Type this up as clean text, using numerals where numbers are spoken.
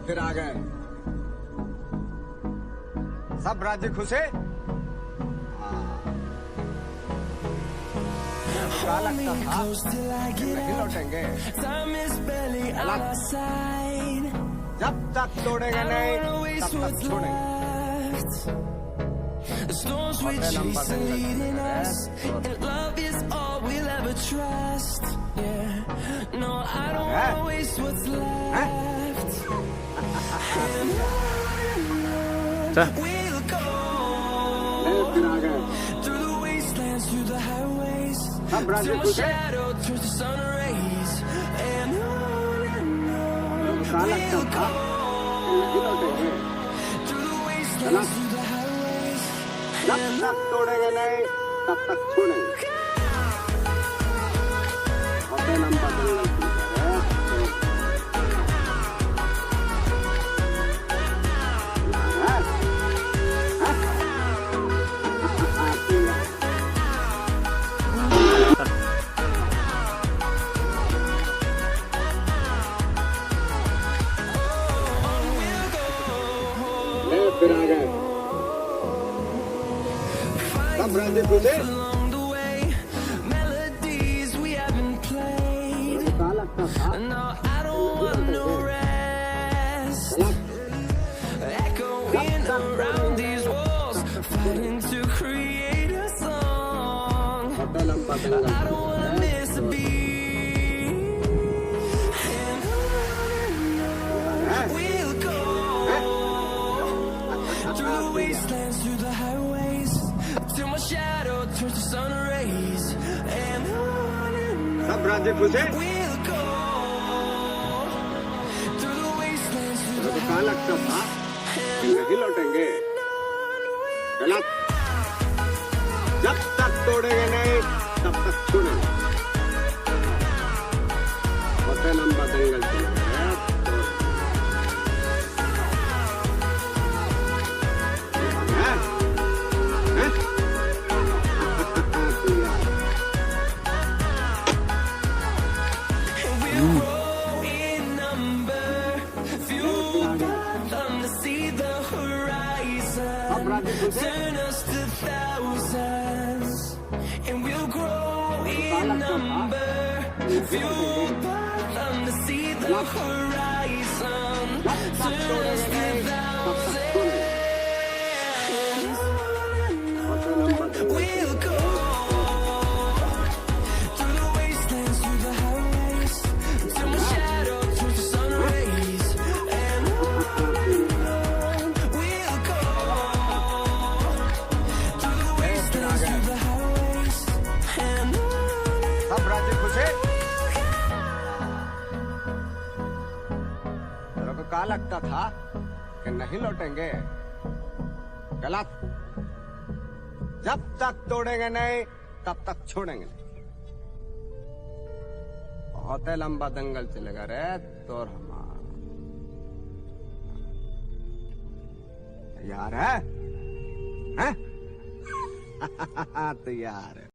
फिर आ गए। सब राज्य खुश है। क्या लगता था नहीं लौटेंगे, जब तक तोड़ेंगे नहीं तब तक छोड़ेंगे। The storms we chase are leading us, and love is all we'll ever trust. Yeah, no, I don't wanna waste what's left. And on we'll go through the wastelands, through the highways, till my shadow turns to sun rays. And on we'll go through the wastelands, through the highways. जब तक तोड़ेंगे नहीं तब तक छोड़ेंगे। होते लंबा जंगल फिर आ गए। सब राज्य खुश है। Along the way, melodies we haven't played. क्या लगता था No, I don't want no rest. Echoing around these walls, fighting to create a song. होते लंबा जंगल I don't wanna miss a beat. And on we'll go through the wastelands, through the highways, till my shadow turns to sun rays. And on सब राज्य खुश है। we'll go through the wastelands, through the क्या लगता था कि नहीं लौटेंगे, गलत। जब तक तोड़ेंगे नहीं तब तक छोड़ेंगे। होते लंबा जंगल चलेगा। we'll grow in number, fueled by them to see the horizon, turn us to thousands. And we'll grow in number, fueled by them to see the horizon, turn us to thousands. We'll go through the wastelands, through the highways, till my shadow turns to sun rays. And on we'll go through the wastelands, through the highways. And on सब राज्य खुश है। तेरे को क्या लगता था कि नहीं लौटेंगे, गलत। जब तक तोड़ेंगे नहीं तब तक छोड़ेंगे नहीं। बहुत ही लंबा दंगल चलेगा रे तोर हमारा। तैयार है? हैं? तैयार है।